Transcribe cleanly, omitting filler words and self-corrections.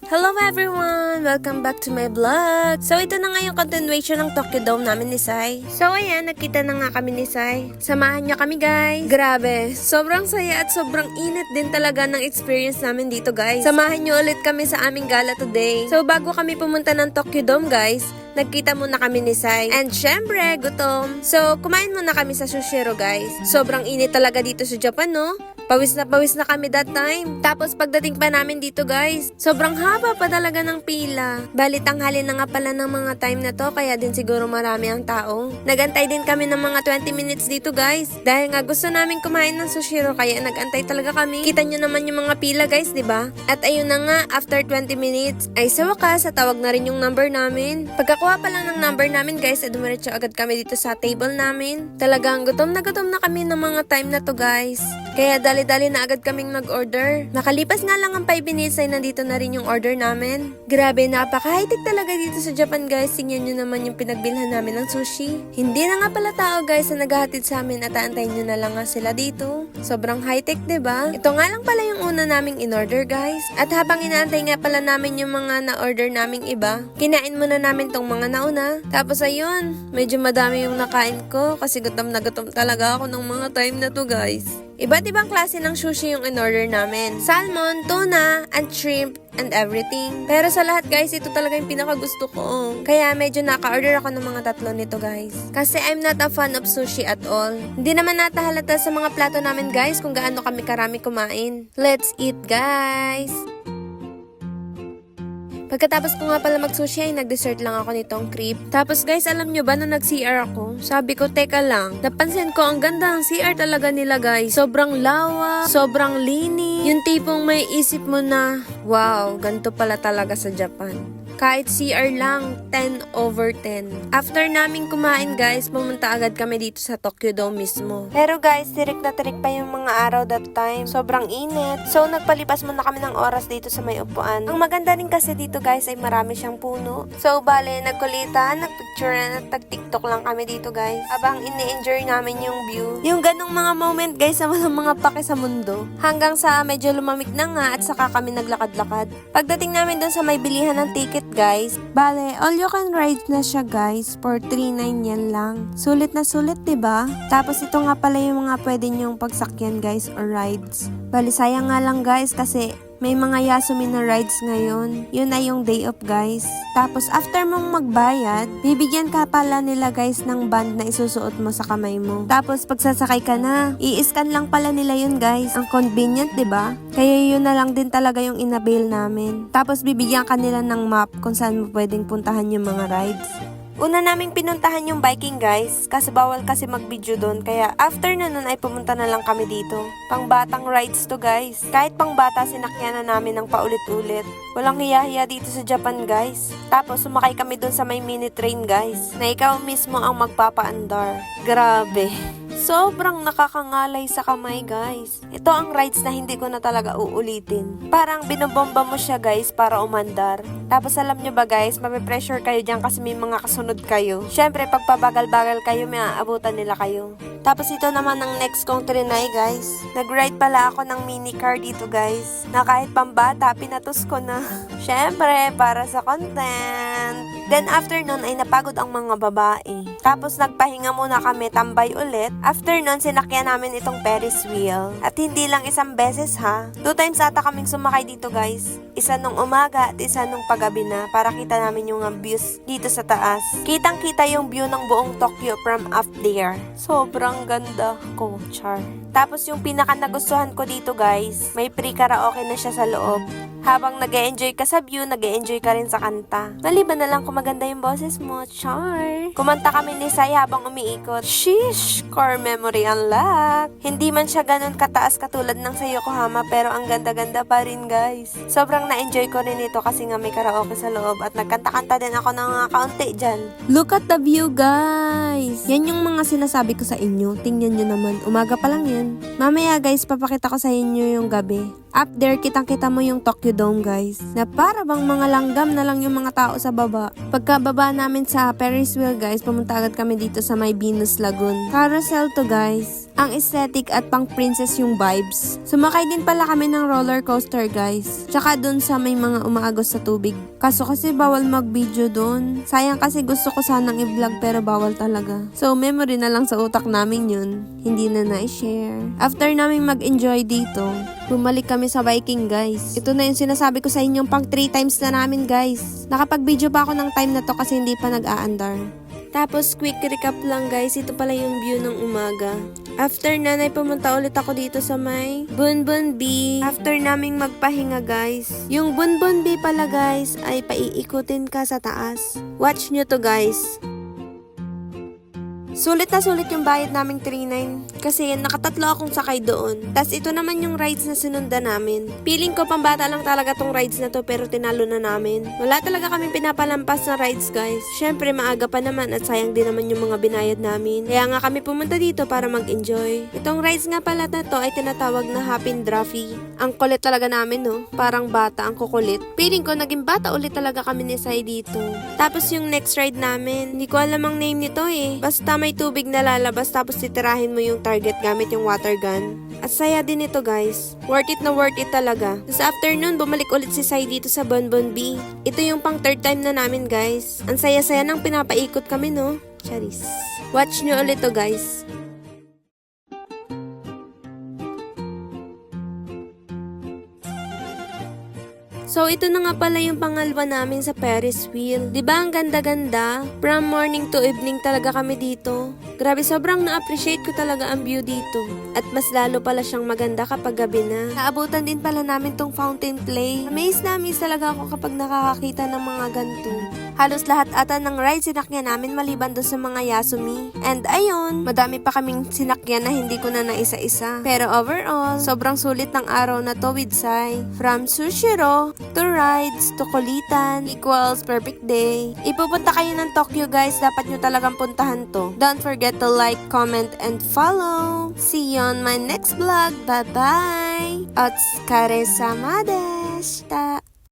Hello everyone! Welcome back to my vlog! So ito na nga yung continuation ng Tokyo Dome namin ni Sai. So ayan, nagkita na nga kami ni Sai. Samahan niyo kami guys! Grabe! Sobrang saya at sobrang init din talaga ng experience namin dito guys. Samahan niyo ulit kami sa aming gala today. So bago kami pumunta ng Tokyo Dome guys, nagkita muna kami ni Sai. And syempre, gutom. So kumain muna kami sa Sushiro guys. Sobrang init talaga dito sa Japan no? Pawis na kami that time. Tapos pagdating pa namin dito guys, sobrang haba pa talaga ng pila. Bali tanghali na nga pala ng mga time na to, kaya din siguro marami ang tao. Nagantay din kami ng mga 20 minutes dito guys. Dahil nga gusto namin kumain ng sushiro, kaya nagantay talaga kami. Kita nyo naman yung mga pila guys, di ba? At ayun na nga, after 20 minutes, ay sa wakas, tawag na rin yung number namin. Pagkakuha pa lang ng number namin guys, ay dumiretso agad kami dito sa table namin. Talagang gutom na kami ng mga time na to guys. Kaya dali-dali na agad kaming nag-order. Nakalipas nga lang ang 5 minutes ay nandito na rin yung order namin. Grabe, napaka-high-tech talaga dito sa Japan guys. Tingnan nyo naman yung pinagbilhan namin ng sushi. Hindi na nga pala tao guys na naghahatid sa amin at aantayin nyo na lang nga sila dito. Sobrang high-tech diba? Ito nga lang pala yung una naming in-order guys. At habang inaantay nga pala namin yung mga na-order naming iba, kinain muna namin tong mga nauna. Tapos ayun, medyo madami yung nakain ko kasi gutom na gutom talaga ako ng mga time na to guys. Iba't ibang klase ng sushi yung in-order namin. Salmon, tuna, and shrimp, and everything. Pero sa lahat guys, ito talaga yung pinakagusto ko. Kaya medyo naka-order ako ng mga tatlo nito guys. Kasi I'm not a fan of sushi at all. Hindi naman natahalata sa mga plato namin guys kung gaano kami karami kumain. Let's eat guys! Pagkatapos ko nga pala mag-sushi ay nag-dessert lang ako nitong crepe. Tapos guys, alam nyo ba na nag-CR ako? Sabi ko, teka lang. Napansin ko, ang ganda ng CR talaga nila guys. Sobrang lawa, sobrang linis. Yung tipong may isip mo na, wow, ganito pala talaga sa Japan. Kahit CR lang, 10/10. After naming kumain guys, pumunta agad kami dito sa Tokyo Dome mismo. Pero guys, tirik na tirik pa yung mga araw that time. Sobrang init. So nagpalipas muna kami ng oras dito sa may upuan. Ang maganda rin kasi dito guys ay marami siyang puno. So bale, nagkulitan, nagpicturean at nag-tiktok lang kami dito guys. Habang ini-enjoy namin yung view. Yung ganong mga moment guys na walang mga pake sa mundo. Hanggang sa medyo lumamig na nga at saka kami naglakad-lakad. Pagdating namin dun sa may bilihan ng ticket guys, bale, all you can ride na siya guys, for 3.9 yan lang. Sulit na sulit, diba? Tapos ito nga pala yung mga pwede nyong pagsakyan guys or rides. Bale, sayang nga lang guys kasi may mga Yasumi na rides ngayon. Yun na yung day off guys. Tapos after mong magbayad, bibigyan ka pala nila guys ng band na isusuot mo sa kamay mo. Tapos pagsasakay ka na, i-scan lang pala nila yun guys. Ang convenient, 'di ba? Kaya yun na lang din talaga yung inabail namin. Tapos bibigyan ka nila ng map kung saan mo pwedeng puntahan yung mga rides. Una naming pinuntahan yung biking guys, kasi bawal kasi mag-video doon, kaya after na nun ay pumunta na lang kami dito. Pangbatang rides to guys. Kahit pangbata sinakyan na namin ng paulit-ulit. Walang hiya-hiya dito sa Japan guys. Tapos sumakay kami doon sa may mini train guys, na ikaw mismo ang magpapaandar. Grabe. Sobrang nakakangalay sa kamay guys. Ito ang rides na hindi ko na talaga uulitin. Parang binobomba mo siya guys para umandar. Tapos alam nyo ba guys, mape-pressure kayo dyan kasi may mga kasunod kayo. Syempre pag pabagal-bagal kayo, may aabutan nila kayo. Tapos ito naman ang next kong trinay guys. Nag-ride pala ako ng mini car dito guys. Na kahit pambata, pinatos ko na. Syempre, para sa content. Then after nun ay napagod ang mga babae. Tapos nagpahinga muna kami, tambay ulit. After nun, sinakyan namin itong Ferris wheel. At hindi lang isang beses ha. 2 times ata kaming sumakay dito guys. Isa nung umaga at isa nung paggabi na para kita namin yung views dito sa taas. Kitang-kita yung view ng buong Tokyo from up there. Sobrang ganda ko, char. Tapos yung pinaka nagustuhan ko dito guys, may pre-karaoke na siya sa loob. Habang nag-e-enjoy ka sa view, nag-e-enjoy ka rin sa kanta. Maliban na lang kung maganda yung boses mo, char. Kumanta kami ni Sai habang umiikot. Sheesh! Core memory unlock! Hindi man siya ganun kataas katulad ng sa Yokohama, pero ang ganda-ganda pa rin guys. Sobrang na-enjoy ko rin ito kasi nga may karaoke sa loob at nagkanta-kanta din ako ng mga kaunti dyan. Look at the view guys! Yan yung mga sinasabi ko sa inyo. Tingnan nyo naman, umaga pa lang yan. Mamaya guys, papakita ko sa inyo yung gabi. Up there, kitang-kita mo yung Tokyo Dome guys, na para bang mga langgam na lang yung mga tao sa baba. Pagkababa namin sa Ferris wheel guys, pumunta agad kami dito sa may Venus Lagoon. Carousel to guys. Ang aesthetic at pang princess yung vibes. Sumakay din pala kami ng roller coaster guys. Tsaka dun sa may mga umaagos sa tubig. Kaso kasi bawal mag-video dun. Sayang kasi gusto ko sanang i-vlog pero bawal talaga. So memory na lang sa utak namin yun. Hindi na na-share. After namin mag-enjoy dito, bumalik kami sa biking guys. Ito na yung sinasabi ko sa inyong pang 3 times na namin guys. Nakapag-video pa ako ng time na to kasi hindi pa nag-aandar. Tapos, quick recap lang guys, ito pala yung view ng umaga. After nanay, pumunta ulit ako dito sa may Bunbun B. After naming magpahinga guys. Yung Bunbun B pala guys, ay paiikutin ka sa taas. Watch nyo to guys. Sulit na sulit yung bayad naming 3.9 kasi nakatatlo akong sakay doon. Tas ito naman yung rides na sinundan namin. Feeling ko pambata lang talaga tong rides na to pero tinalo na namin. Wala talaga kami pinapalampas na rides guys. Syempre maaga pa naman at sayang din naman yung mga binayad namin. Kaya nga kami pumunta dito para mag-enjoy. Itong rides nga pala na to ay tinatawag na Happy Draffy. Ang kulit talaga namin no. Parang bata ang kukulit. Feeling ko naging bata ulit talaga kami ni Sai dito. Tapos yung next ride namin, hindi ko alam ang name nito eh. Basta may tubig na lalabas tapos titirahin mo yung target gamit yung water gun. At saya din ito guys. Worth it na worth it talaga. Sa afternoon, bumalik ulit si Sai dito sa Bonbon B. Ito yung pang 3rd time na namin guys. Ang saya-saya nang pinapaikot kami no. Charis. Watch nyo ulit to guys. So, ito na nga pala yung pangalawa namin sa Ferris wheel. Diba ang ganda-ganda? From morning to evening talaga kami dito. Grabe, sobrang na-appreciate ko talaga ang view dito. At mas lalo pala siyang maganda kapag gabi na. Naabutan din pala namin tong fountain play. Amaze na amaze talaga ako kapag nakakakita ng mga ganito. Halos lahat ata ng ride sinakyan namin maliban doon sa mga Yasumi. And ayun, madami pa kaming sinakyan na hindi ko na naisa-isa. Pero overall, sobrang sulit ng araw na to with Sai. From Sushiro to rides to kulitan equals perfect day. Ipupunta kayo ng Tokyo guys, dapat nyo talagang puntahan to. Don't forget to like, comment, and follow. See you on my next vlog. Bye-bye! Otsukare-sama deshita!